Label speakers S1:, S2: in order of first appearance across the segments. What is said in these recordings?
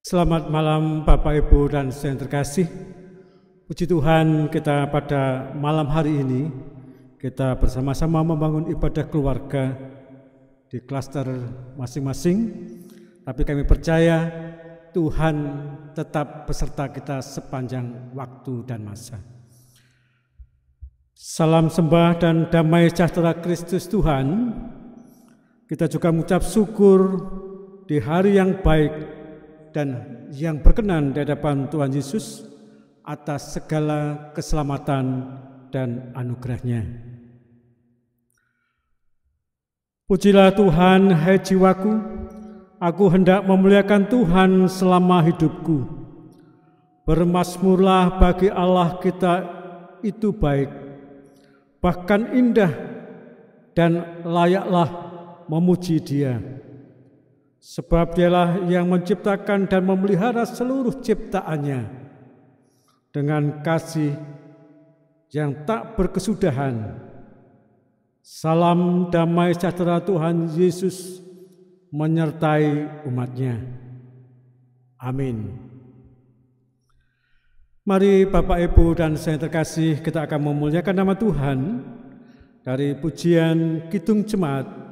S1: Selamat malam Bapak Ibu dan saudara yang terkasih. Puji Tuhan, kita pada malam hari ini kita bersama-sama membangun ibadah keluarga di klaster masing-masing. Tapi kami percaya Tuhan tetap beserta kita sepanjang waktu dan masa. Salam sembah dan damai sejahtera Kristus Tuhan. Kita juga mengucap syukur di hari yang baik dan yang berkenan di hadapan Tuhan Yesus atas segala keselamatan dan anugerah-Nya. Pujilah Tuhan, hai jiwaku, aku hendak memuliakan Tuhan selama hidupku. Bermazmurlah bagi Allah kita, itu baik, bahkan indah, dan layaklah memuji Dia. Sebab Dialah yang menciptakan dan memelihara seluruh ciptaannya dengan kasih yang tak berkesudahan. Salam damai sejahtera Tuhan Yesus menyertai umat-Nya. Amin. Mari Bapak Ibu dan saya terkasih, kita akan memuliakan nama Tuhan dari pujian Kidung Jemaat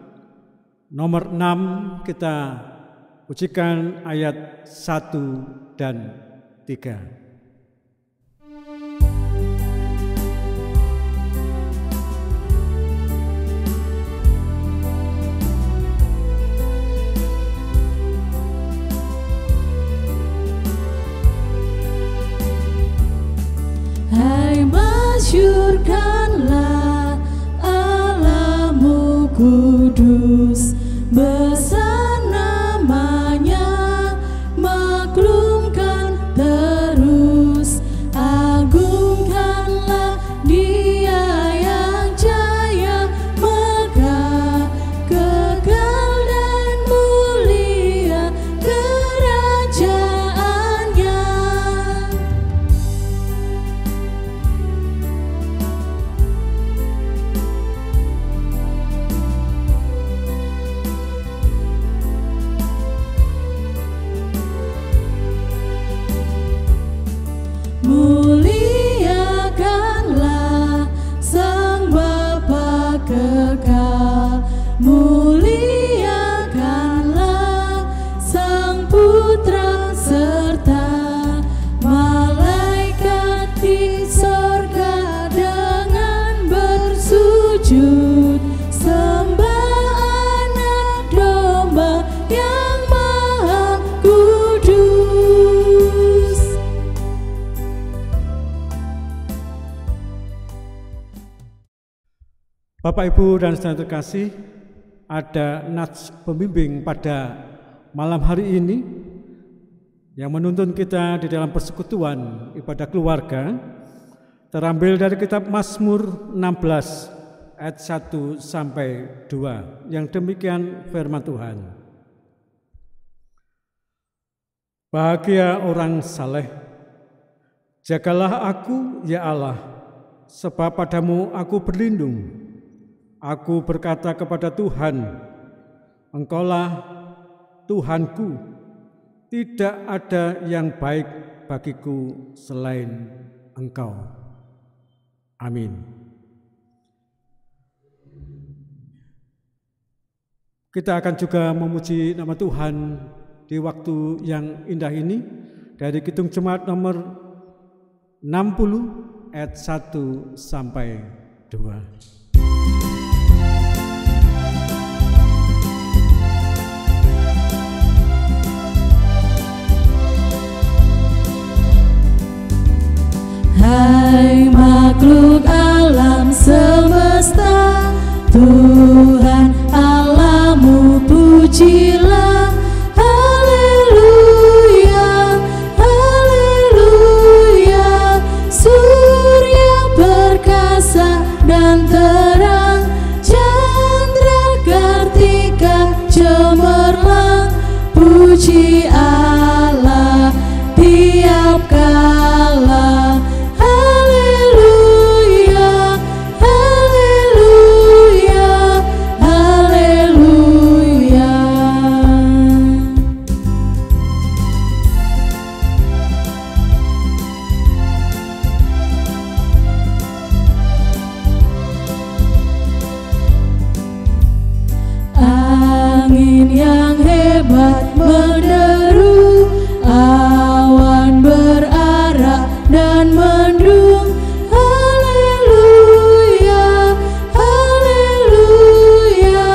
S1: nomor 6, kita pujikan ayat 1 dan 3.
S2: Hai, masyurkanlah Allahmu kudus, besar namanya, maklumkan terus, agungkanlah Dia yang jaya, megah, kekal dan mulia kerajaannya. Muliakanlah Sang Bapa kekal, muliakanlah Sang Putra serta malaikat di sorga dengan bersujud, sembah Anak Domba yang Maha Kudus.
S1: Bapak Ibu dan saudara terkasih, ada nats pembimbing pada malam hari ini yang menuntun kita di dalam persekutuan ibadah keluarga, terambil dari kitab Mazmur 16 ayat 1 sampai 2, yang demikian firman Tuhan. Bahagia orang saleh, jagalah aku ya Allah, sebab padamu aku berlindung. Aku berkata kepada Tuhan, Engkaulah Tuhanku, tidak ada yang baik bagiku selain Engkau. Amin. Kita akan juga memuji nama Tuhan di waktu yang indah ini dari Kidung Jemaat nomor 60 ayat 1 sampai 2.
S2: Hai makhluk alam semesta, Tuhan Allahmu pujilah. Haleluya, haleluya. Surya perkasa dan terang, chandra kartika cemerlang. Puji Allah tiap kala. Haleluya, haleluya. yang hebat menderu, awan berarak dan mendung. Haleluya, haleluya.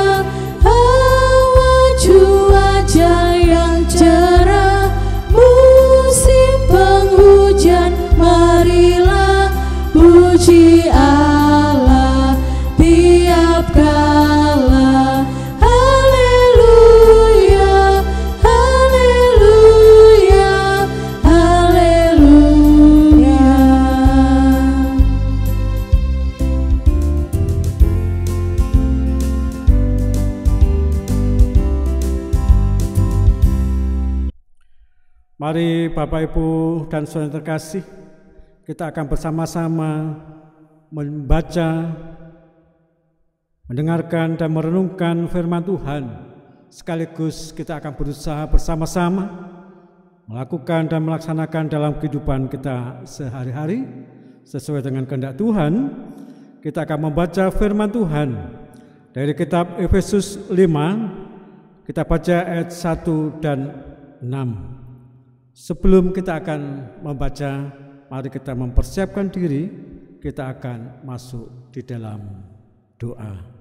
S2: Hawa cuaca yang cerah, musim penghujan, marilah puji Allah tiap kala. Haleluya, haleluya, haleluya.
S1: Mari Bapak Ibu dan saudara terkasih, kita akan bersama-sama membaca, mendengarkan dan merenungkan firman Tuhan. Sekaligus kita akan berusaha bersama-sama melakukan dan melaksanakan dalam kehidupan kita sehari-hari sesuai dengan kehendak Tuhan. Kita akan membaca firman Tuhan dari kitab Efesus 5. Kita baca ayat 1 dan 6. Sebelum kita akan membaca, mari kita mempersiapkan diri, kita akan masuk di dalam doa.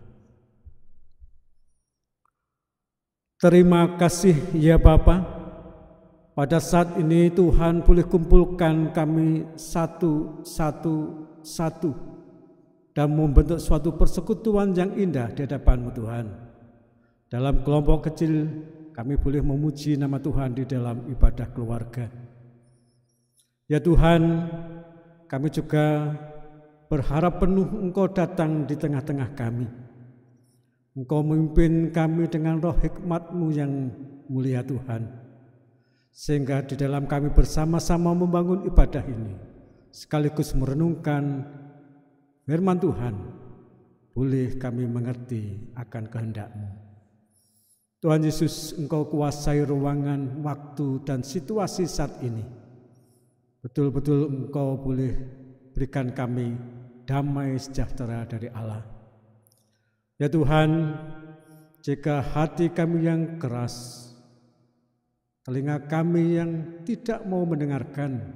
S1: Terima kasih ya Bapa, pada saat ini Tuhan boleh kumpulkan kami satu dan membentuk suatu persekutuan yang indah di hadapan-Mu Tuhan. Dalam kelompok kecil kami boleh memuji nama Tuhan di dalam ibadah keluarga. Ya Tuhan, kami juga berharap penuh Engkau datang di tengah-tengah kami. Engkau memimpin kami dengan roh hikmat-Mu yang mulia Tuhan. Sehingga di dalam kami bersama-sama membangun ibadah ini, sekaligus merenungkan firman Tuhan, boleh kami mengerti akan kehendak-Mu. Tuhan Yesus, Engkau kuasai ruangan, waktu, dan situasi saat ini. Betul-betul Engkau boleh berikan kami damai sejahtera dari Allah. Ya Tuhan, jika hati kami yang keras, telinga kami yang tidak mau mendengarkan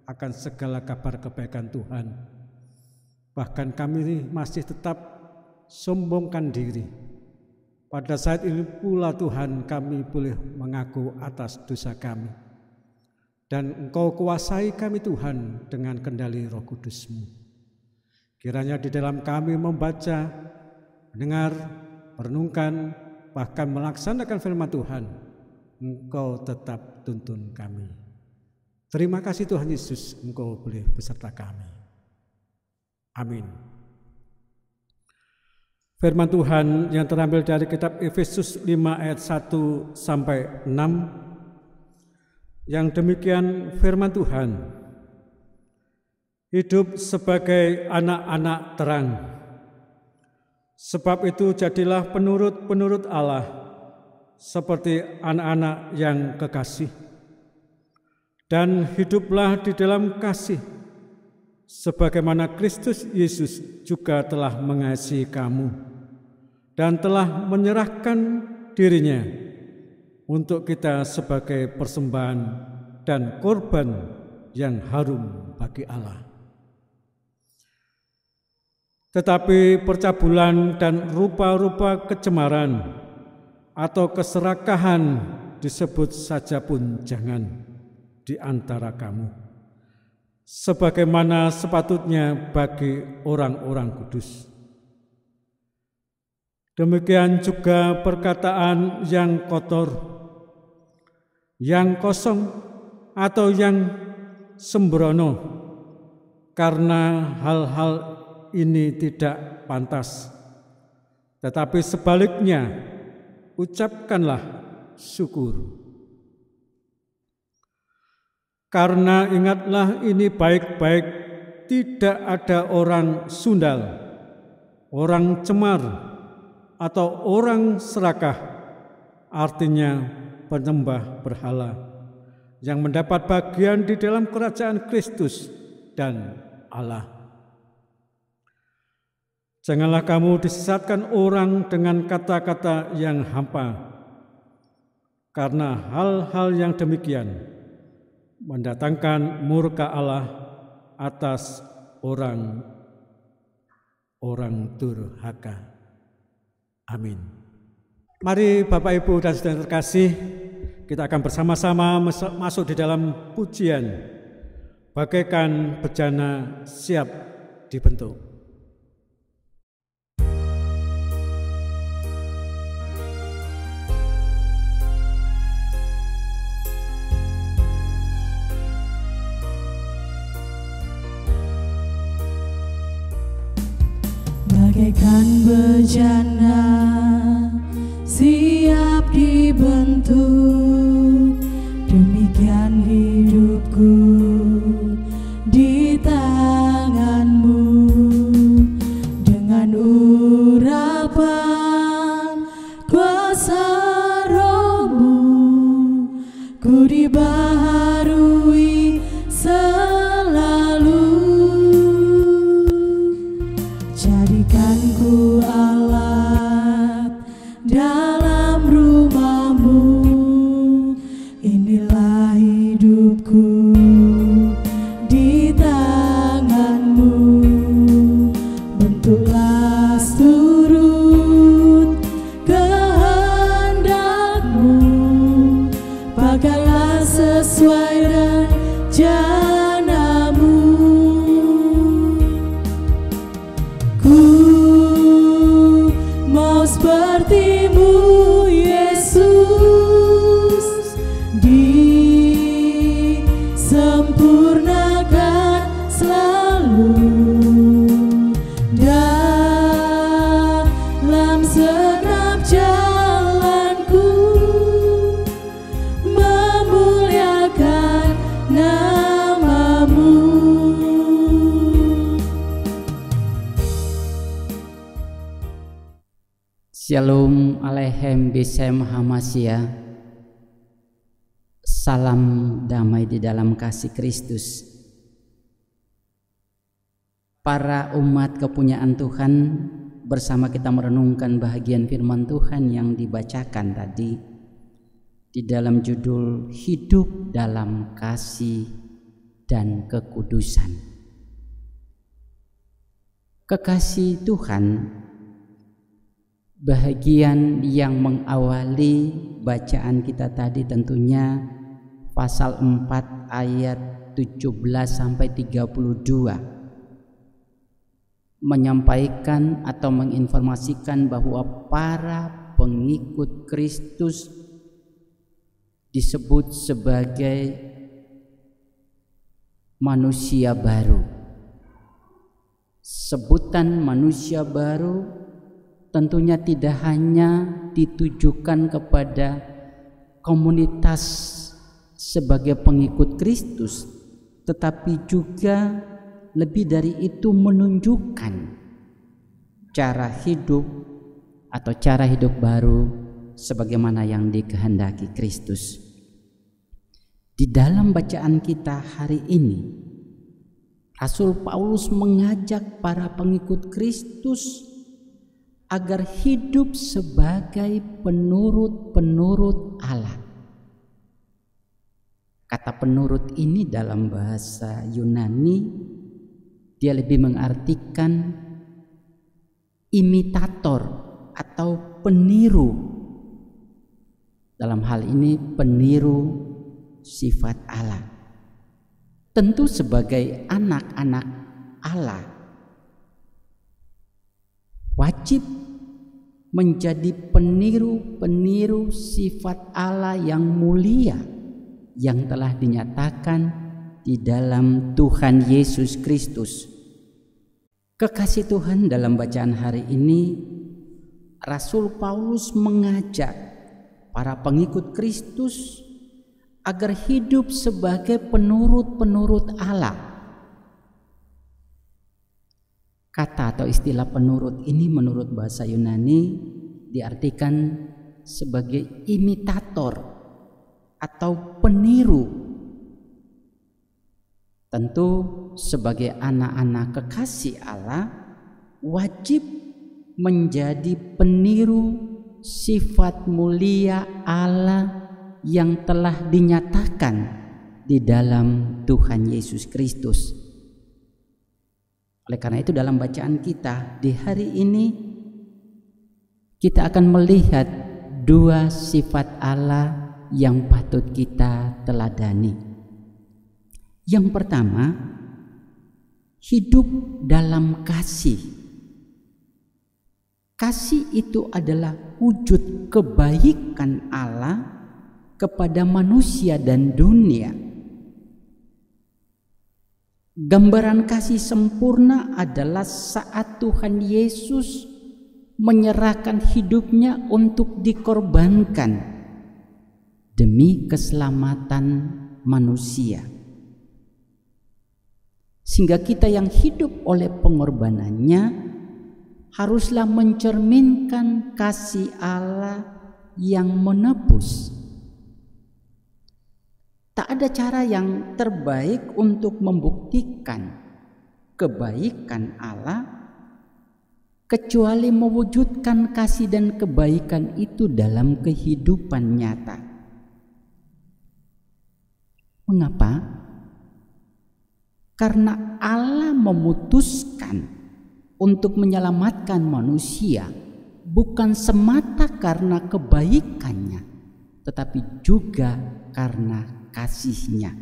S1: akan segala kabar kebaikan Tuhan, bahkan kami masih tetap sombongkan diri, pada saat ini pula Tuhan kami boleh mengaku atas dosa kami. Dan Engkau kuasai kami Tuhan dengan kendali Roh Kudus-Mu. Kiranya di dalam kami membaca, mendengar, merenungkan, bahkan melaksanakan firman Tuhan, Engkau tetap tuntun kami. Terima kasih Tuhan Yesus, Engkau boleh beserta kami. Amin. Firman Tuhan yang terambil dari kitab Efesus 5 ayat 1 sampai 6. Yang demikian firman Tuhan. Hidup sebagai anak-anak terang. Sebab itu jadilah penurut-penurut Allah seperti anak-anak yang kekasih. Dan hiduplah di dalam kasih, sebagaimana Kristus Yesus juga telah mengasihi kamu dan telah menyerahkan dirinya untuk kita sebagai persembahan dan korban yang harum bagi Allah. Tetapi percabulan dan rupa-rupa kecemaran atau keserakahan disebut saja pun jangan di antara kamu, sebagaimana sepatutnya bagi orang-orang kudus. Demikian juga perkataan yang kotor, yang kosong, atau yang sembrono, karena hal-hal ini tidak pantas. Tetapi sebaliknya, ucapkanlah syukur. Karena ingatlah ini baik-baik, tidak ada orang sundal, orang cemar, atau orang serakah, artinya penyembah berhala, yang mendapat bagian di dalam kerajaan Kristus dan Allah. Janganlah kamu disesatkan orang dengan kata-kata yang hampa, karena hal-hal yang demikian mendatangkan murka Allah atas orang-orang durhaka. Amin. Mari Bapak Ibu dan saudara terkasih, kita akan bersama-sama masuk di dalam pujian bagaikan bejana siap dibentuk.
S2: Bagaikan bejana siap dibentuk, demikian hidupku di tangan-Mu. Dengan urapan kuasa Roh-Mu, ku dibaharui selalu. Jadikanku alat dalam rumah-Mu, inilah hidupku di tangan-Mu. Bentuklah turut kehendak-Mu, pakailah sesuai rencana-Mu. Ku mau seperti-Mu, Yesus, disempurnakan selalu dalam segenap jalanku, memuliakan nama-Mu.
S3: Shalom Aleichem Besem Hamasya. Salam damai di dalam kasih Kristus. Para umat kepunyaan Tuhan, bersama kita merenungkan bahagian firman Tuhan yang dibacakan tadi di dalam judul Hidup dalam Kasih dan Kekudusan. Kekasih Tuhan, bahagian yang mengawali bacaan kita tadi tentunya pasal 4 ayat 17 sampai 32 menyampaikan atau menginformasikan bahwa para pengikut Kristus disebut sebagai manusia baru. Sebutan manusia baru tentunya tidak hanya ditujukan kepada komunitas sebagai pengikut Kristus, tetapi juga lebih dari itu menunjukkan cara hidup atau cara hidup baru sebagaimana yang dikehendaki Kristus. Di dalam bacaan kita hari ini, Rasul Paulus mengajak para pengikut Kristus agar hidup sebagai penurut-penurut Allah. Kata penurut ini dalam bahasa Yunani, dia lebih mengartikan imitator atau peniru. Dalam hal ini peniru sifat Allah. Tentu sebagai anak-anak Allah wajib menjadi peniru-peniru sifat Allah yang mulia yang telah dinyatakan di dalam Tuhan Yesus Kristus. Kekasih Tuhan, dalam bacaan hari ini Rasul Paulus mengajak para pengikut Kristus agar hidup sebagai penurut-penurut Allah. Kata atau istilah penurut ini menurut bahasa Yunani diartikan sebagai imitator atau peniru. Tentu sebagai anak-anak kekasih Allah wajib menjadi peniru sifat mulia Allah yang telah dinyatakan di dalam Tuhan Yesus Kristus. Oleh karena itu dalam bacaan kita di hari ini kita akan melihat dua sifat Allah yang patut kita teladani. Yang pertama, hidup dalam kasih. Kasih itu adalah wujud kebaikan Allah kepada manusia dan dunia. Gambaran kasih sempurna adalah saat Tuhan Yesus menyerahkan hidupnya untuk dikorbankan demi keselamatan manusia. Sehingga kita yang hidup oleh pengorbanannya haruslah mencerminkan kasih Allah yang menebus. Tak ada cara yang terbaik untuk membuktikan kebaikan Allah kecuali mewujudkan kasih dan kebaikan itu dalam kehidupan nyata. Mengapa? Karena Allah memutuskan untuk menyelamatkan manusia bukan semata karena kebaikannya, tetapi juga karena kasih-Nya.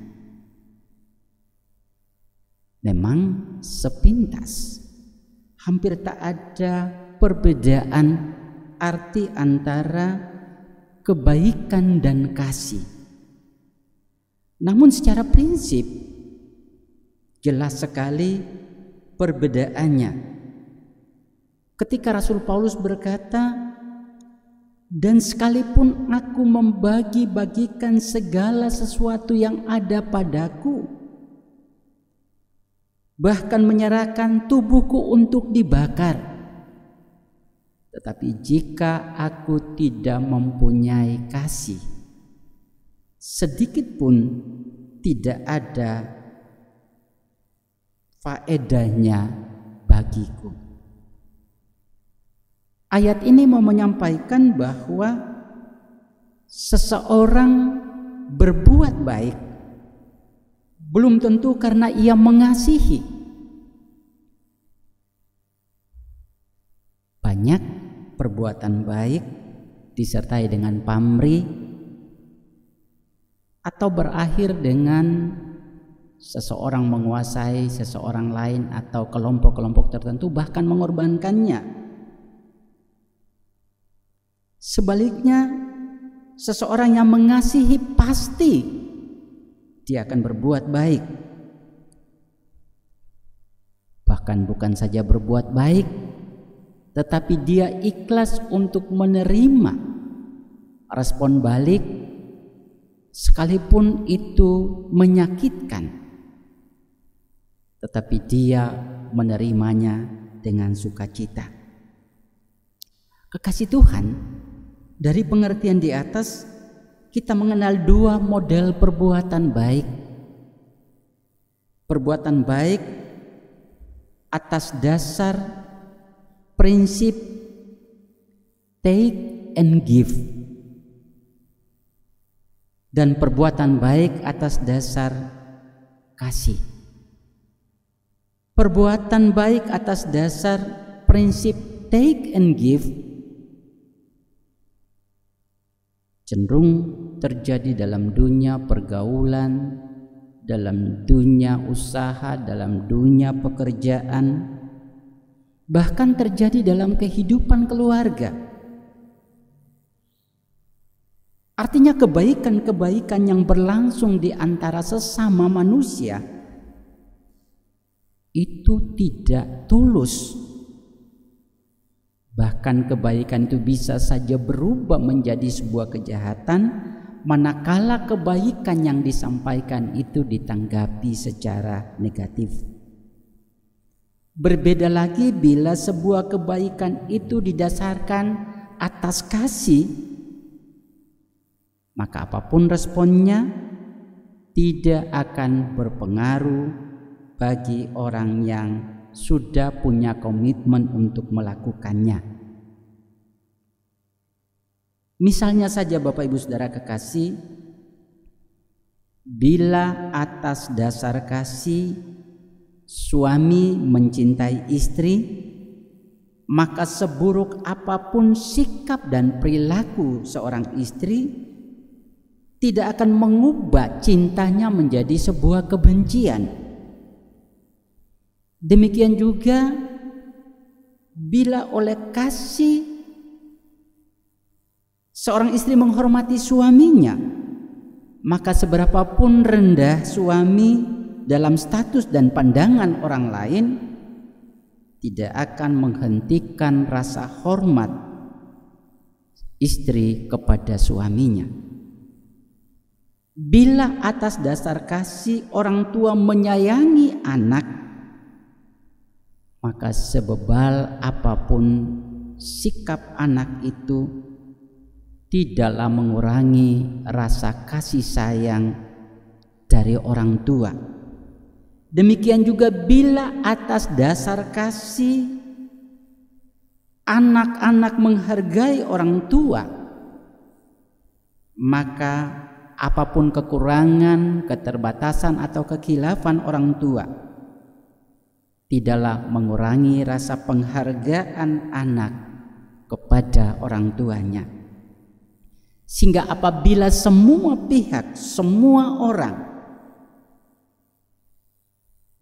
S3: Memang sepintas, hampir tak ada perbedaan arti antara kebaikan dan kasih. Namun secara prinsip jelas sekali perbedaannya. Ketika Rasul Paulus berkata, "Dan sekalipun aku membagi-bagikan segala sesuatu yang ada padaku, bahkan menyerahkan tubuhku untuk dibakar, tetapi jika aku tidak mempunyai kasih, sedikit pun tidak ada faedahnya bagiku." Ayat ini mau menyampaikan bahwa seseorang berbuat baik belum tentu karena ia mengasihi. Banyak perbuatan baik disertai dengan pamrih atau berakhir dengan seseorang menguasai seseorang lain atau kelompok-kelompok tertentu, bahkan mengorbankannya. Sebaliknya, seseorang yang mengasihi pasti dia akan berbuat baik. Bahkan bukan saja berbuat baik, tetapi dia ikhlas untuk menerima respon balik sekalipun itu menyakitkan, tetapi dia menerimanya dengan sukacita. Kekasih Tuhan, dari pengertian di atas kita mengenal dua model perbuatan baik. Perbuatan baik atas dasar prinsip take and give, dan perbuatan baik atas dasar kasih. Perbuatan baik atas dasar prinsip take and give cenderung terjadi dalam dunia pergaulan, dalam dunia usaha, dalam dunia pekerjaan, bahkan terjadi dalam kehidupan keluarga. Artinya kebaikan-kebaikan yang berlangsung di antara sesama manusia itu tidak tulus. Bahkan kebaikan itu bisa saja berubah menjadi sebuah kejahatan manakala kebaikan yang disampaikan itu ditanggapi secara negatif. Berbeda lagi bila sebuah kebaikan itu didasarkan atas kasih, maka apapun responnya tidak akan berpengaruh bagi orang yang sudah punya komitmen untuk melakukannya. Misalnya saja Bapak Ibu Saudara kekasih, bila atas dasar kasih suami mencintai istri, maka seburuk apapun sikap dan perilaku seorang istri tidak akan mengubah cintanya menjadi sebuah kebencian. Demikian juga bila oleh kasih seorang istri menghormati suaminya, maka seberapapun rendah suami dalam status dan pandangan orang lain, tidak akan menghentikan rasa hormat istri kepada suaminya. Bila atas dasar kasih orang tua menyayangi anak, maka sebebal apapun sikap anak itu tidaklah mengurangi rasa kasih sayang dari orang tua. Demikian juga bila atas dasar kasih anak-anak menghargai orang tua, maka apapun kekurangan, keterbatasan atau kekhilafan orang tua tidaklah mengurangi rasa penghargaan anak kepada orang tuanya. Sehingga apabila semua pihak, semua orang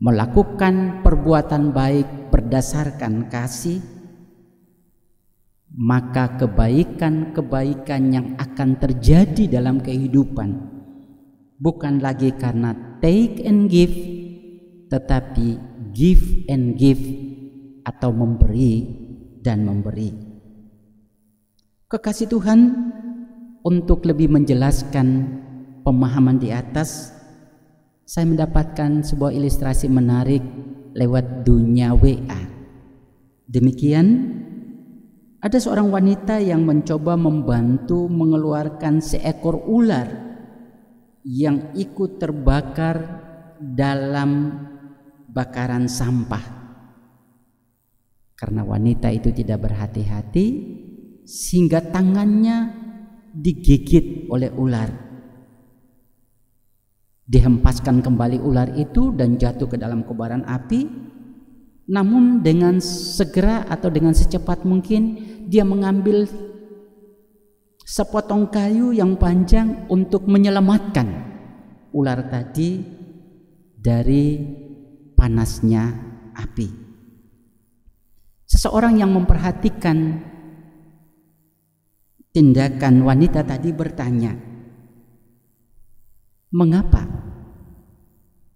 S3: melakukan perbuatan baik berdasarkan kasih, maka kebaikan-kebaikan yang akan terjadi dalam kehidupan bukan lagi karena take and give, tetapi give and give, atau memberi dan memberi. Kekasih Tuhan, untuk lebih menjelaskan pemahaman di atas, saya mendapatkan sebuah ilustrasi menarik lewat dunia WA. Demikian, ada seorang wanita yang mencoba membantu mengeluarkan seekor ular yang ikut terbakar dalam bakaran sampah. Karena wanita itu tidak berhati-hati, sehingga tangannya digigit oleh ular. Dihempaskan kembali ular itu dan jatuh ke dalam kobaran api. Namun dengan segera atau dengan secepat mungkin dia mengambil sepotong kayu yang panjang untuk menyelamatkan ular tadi dari panasnya api. Seseorang yang memperhatikan tindakan wanita tadi bertanya, "Mengapa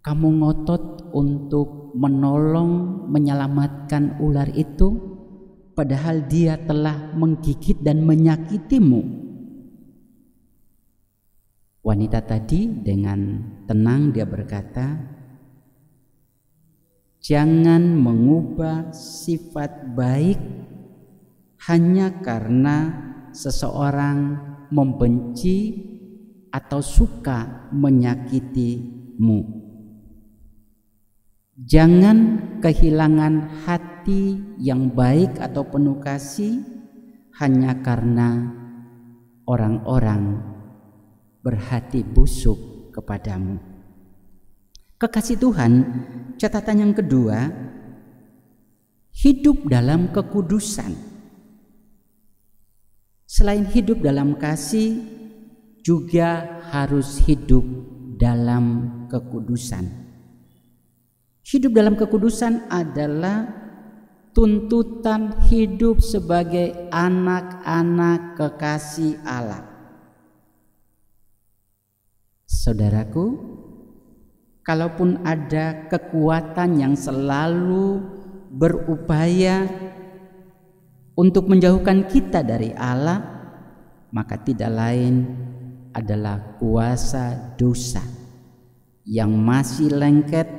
S3: kamu ngotot untuk menolong menyelamatkan ular itu, padahal dia telah menggigit dan menyakitimu?" Wanita tadi dengan tenang dia berkata, "Jangan mengubah sifat baik hanya karena seseorang membenci atau suka menyakitimu. Jangan kehilangan hati yang baik atau penuh kasih hanya karena orang-orang berhati busuk kepadamu." Kekasih Tuhan, catatan yang kedua, hidup dalam kekudusan. Selain hidup dalam kasih, juga harus hidup dalam kekudusan. Hidup dalam kekudusan adalah tuntutan hidup sebagai anak-anak kekasih Allah. Saudaraku, kalaupun ada kekuatan yang selalu berupaya untuk menjauhkan kita dari Allah, maka tidak lain adalah kuasa dosa yang masih lengket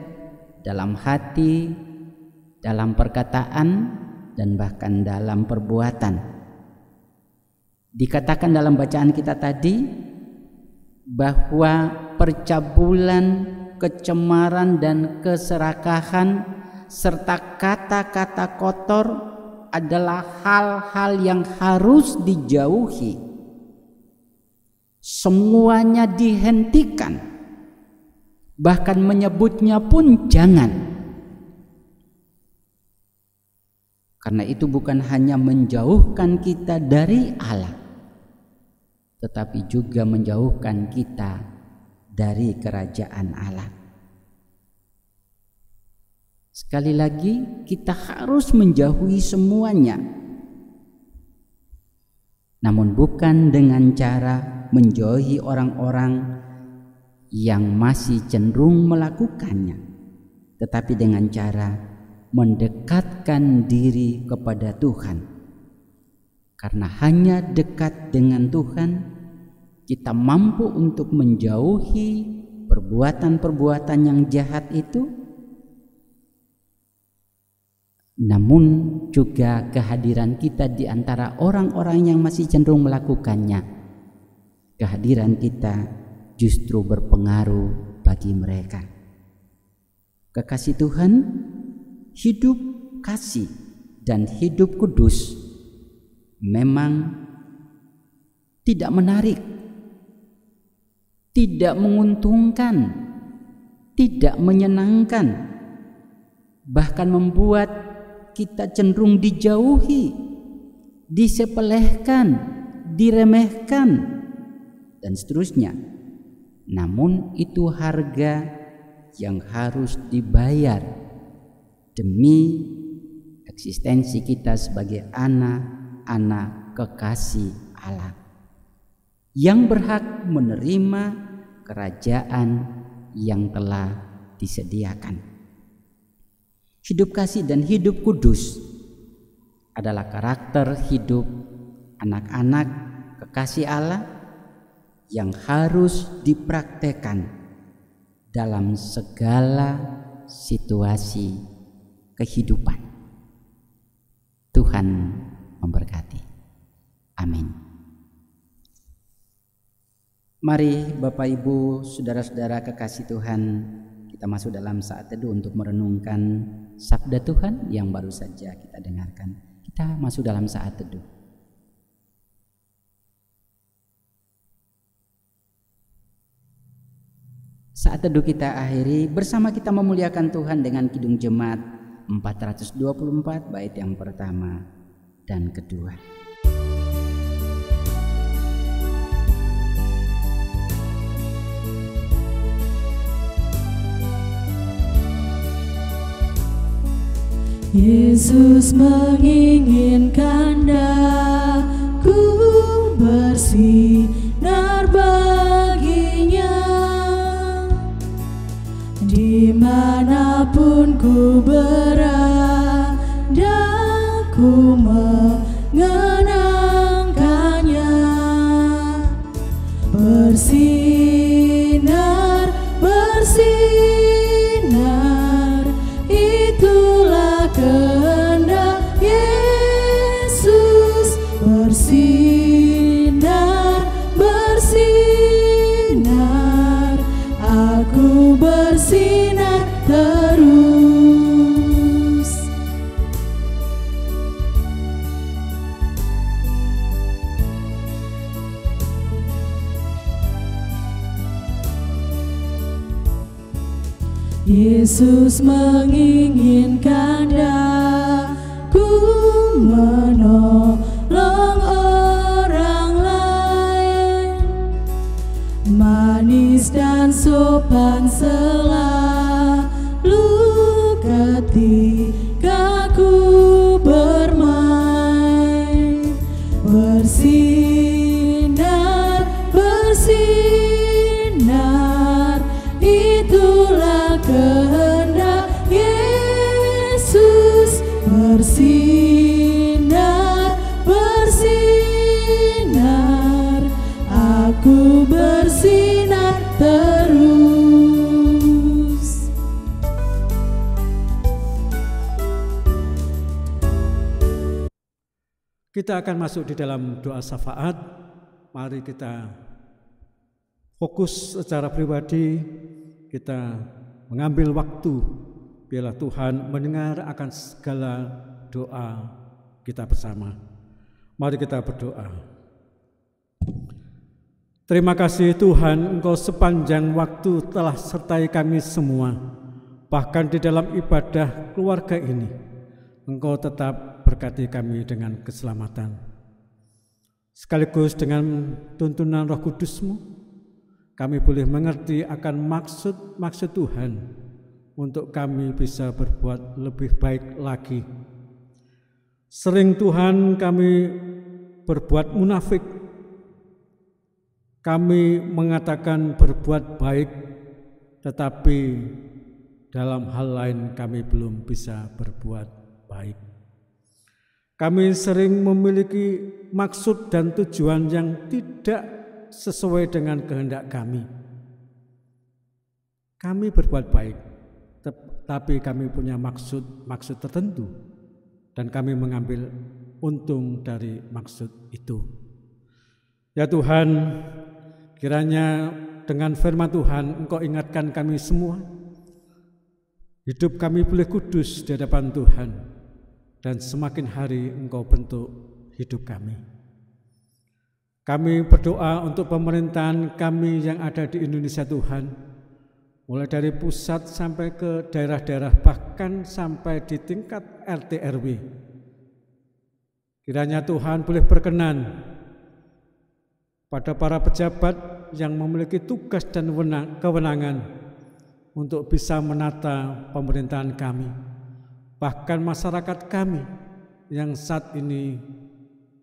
S3: dalam hati, dalam perkataan, dan bahkan dalam perbuatan. Dikatakan dalam bacaan kita tadi bahwa percabulan, kecemaran, dan keserakahan serta kata-kata kotor adalah hal-hal yang harus dijauhi semuanya dihentikan, bahkan menyebutnya pun jangan. Karena itu bukan hanya menjauhkan kita dari Allah, tetapi juga menjauhkan kita dari kerajaan Allah. Sekali lagi, kita harus menjauhi semuanya, namun bukan dengan cara menjauhi orang-orang yang masih cenderung melakukannya, tetapi dengan cara mendekatkan diri kepada Tuhan. Karena hanya dekat dengan Tuhan, kita mampu untuk menjauhi perbuatan-perbuatan yang jahat itu, namun juga kehadiran kita di antara orang-orang yang masih cenderung melakukannya, kehadiran kita justru berpengaruh bagi mereka. Kekasih Tuhan, hidup kasih dan hidup kudus memang tidak menarik, tidak menguntungkan, tidak menyenangkan, bahkan membuat kita cenderung dijauhi, disepelehkan, diremehkan, dan seterusnya. Namun itu harga yang harus dibayar demi eksistensi kita sebagai anak-anak kekasih Allah yang berhak menerima kerajaan yang telah disediakan. Hidup kasih dan hidup kudus adalah karakter hidup anak-anak kekasih Allah yang harus dipraktekkan dalam segala situasi kehidupan. Tuhan memberkati. Amin. Mari Bapak Ibu, saudara-saudara kekasih Tuhan, kita masuk dalam saat teduh untuk merenungkan sabda Tuhan yang baru saja kita dengarkan. Kita masuk dalam saat teduh. Saat teduh kita akhiri bersama kita memuliakan Tuhan dengan Kidung Jemaat 424 bait yang pertama dan kedua.
S2: Yesus menginginkan daku bersinar baginya, dimanapun ku berada, ku mengenangkannya. Bersinar, bersinar, itulah kehendak Yesus. Bersinar, bersinar, aku bersinar terus. Yesus menginginkan daku menolong orang lain, manis dan sopan selalu ketika ku bermain. Bersinar, bersinar, itulah kehendak Yesus. Bersinar, bersinar, aku bersinar terus.
S1: Kita akan masuk di dalam doa syafaat. Mari kita fokus secara pribadi, kita mengambil waktu biarlah Tuhan mendengar akan segala doa kita bersama. Mari kita berdoa. Terima kasih Tuhan, Engkau sepanjang waktu telah sertai kami semua. Bahkan di dalam ibadah keluarga ini, Engkau tetap berkati kami dengan keselamatan. Sekaligus dengan tuntunan Roh Kudus-Mu, kami boleh mengerti akan maksud Tuhan untuk kami bisa berbuat lebih baik lagi. Sering Tuhan kami berbuat munafik. Kami mengatakan berbuat baik, tetapi dalam hal lain kami belum bisa berbuat baik. Kami sering memiliki maksud dan tujuan yang tidak sesuai dengan kehendak kami. Kami berbuat baik, tapi kami punya maksud tertentu, dan kami mengambil untung dari maksud itu. Ya Tuhan, kiranya dengan firman Tuhan Engkau ingatkan kami semua, hidup kami boleh kudus di hadapan Tuhan, dan semakin hari Engkau bentuk hidup kami. Kami berdoa untuk pemerintahan kami yang ada di Indonesia Tuhan, mulai dari pusat sampai ke daerah-daerah, bahkan sampai di tingkat RT RW. Kiranya Tuhan boleh berkenan pada para pejabat yang memiliki tugas dan kewenangan untuk bisa menata pemerintahan kami, bahkan masyarakat kami yang saat ini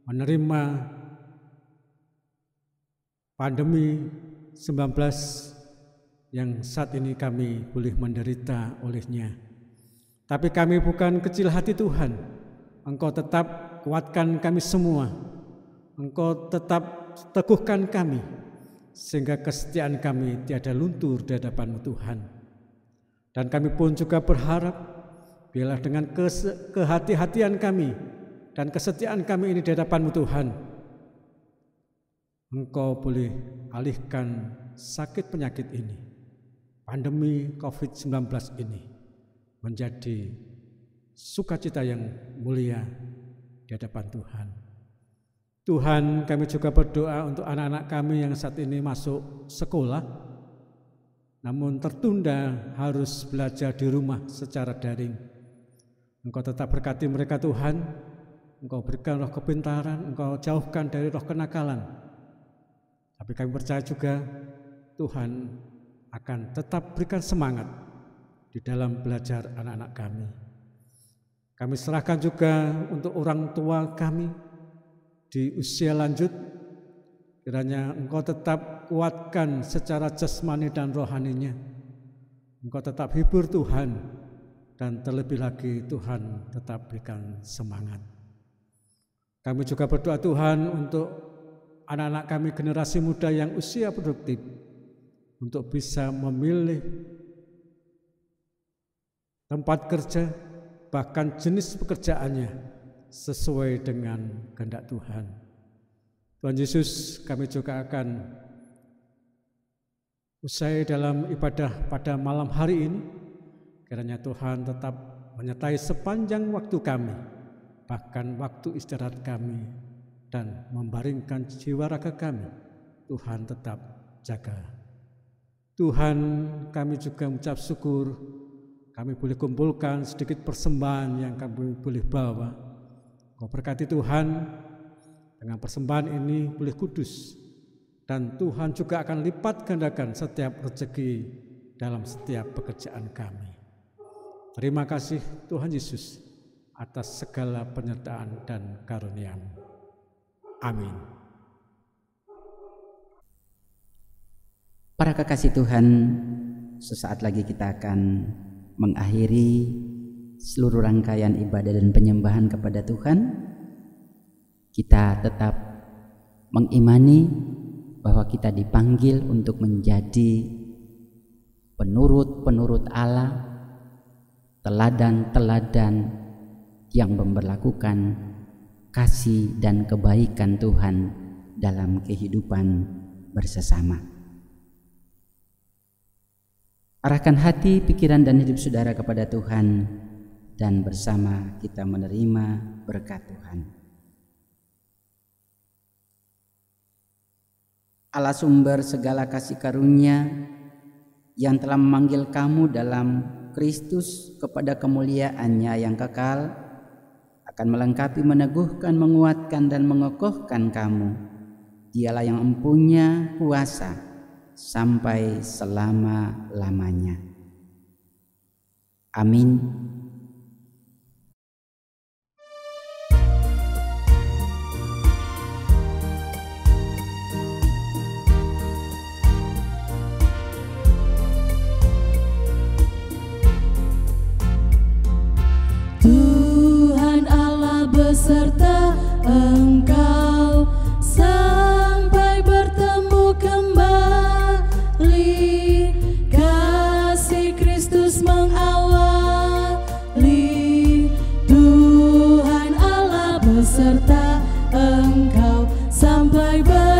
S1: menerima pandemi 19 yang saat ini kami boleh menderita olehnya. Tapi kami bukan kecil hati Tuhan, Engkau tetap kuatkan kami semua, Engkau tetap teguhkan kami, sehingga kesetiaan kami tiada luntur di hadapan Tuhan. Dan kami pun juga berharap, biarlah dengan kehati-hatian kami dan kesetiaan kami ini di hadapan Tuhan, Engkau boleh alihkan sakit penyakit ini, pandemi COVID-19 ini, menjadi sukacita yang mulia di hadapan Tuhan. Tuhan, kami juga berdoa untuk anak-anak kami yang saat ini masuk sekolah, namun tertunda harus belajar di rumah secara daring. Engkau tetap berkati mereka Tuhan, Engkau berikan roh kepintaran, Engkau jauhkan dari roh kenakalan. Tapi kami percaya juga Tuhan akan tetap berikan semangat di dalam belajar anak-anak kami. Kami serahkan juga untuk orang tua kami di usia lanjut, kiranya Engkau tetap kuatkan secara jasmani dan rohaninya. Engkau tetap hibur Tuhan, dan terlebih lagi Tuhan tetap berikan semangat. Kami juga berdoa Tuhan untuk anak-anak kami generasi muda yang usia produktif, untuk bisa memilih tempat kerja, bahkan jenis pekerjaannya sesuai dengan kehendak Tuhan. Tuhan Yesus, kami juga akan usai dalam ibadah pada malam hari ini. Kiranya Tuhan tetap menyertai sepanjang waktu kami, bahkan waktu istirahat kami, dan membaringkan jiwa raga kami. Tuhan tetap jaga. Tuhan, kami juga mengucap syukur, kami boleh kumpulkan sedikit persembahan yang kami boleh bawa. Kau berkati Tuhan, dengan persembahan ini boleh kudus, dan Tuhan juga akan lipat gandakan setiap rezeki dalam setiap pekerjaan kami. Terima kasih Tuhan Yesus atas segala penyertaan dan karunia-Mu. Amin.
S3: Para kekasih Tuhan, sesaat lagi kita akan mengakhiri seluruh rangkaian ibadah dan penyembahan kepada Tuhan. Kita tetap mengimani bahwa kita dipanggil untuk menjadi penurut-penurut Allah, teladan-teladan yang memperlakukan kasih dan kebaikan Tuhan dalam kehidupan bersama. Arahkan hati, pikiran, dan hidup saudara kepada Tuhan, dan bersama kita menerima berkat Tuhan. Allah sumber segala kasih karunia yang telah memanggil kamu dalam Kristus kepada kemuliaan-Nya yang kekal, akan melengkapi, meneguhkan, menguatkan, dan mengokohkan kamu. Dialah yang mempunyai kuasa sampai selama-lamanya. Amin.
S2: Tuhan Allah beserta engkau sampai bertemu kembali. Kasih Kristus mengawali. Tuhan Allah beserta engkau sampai bertemu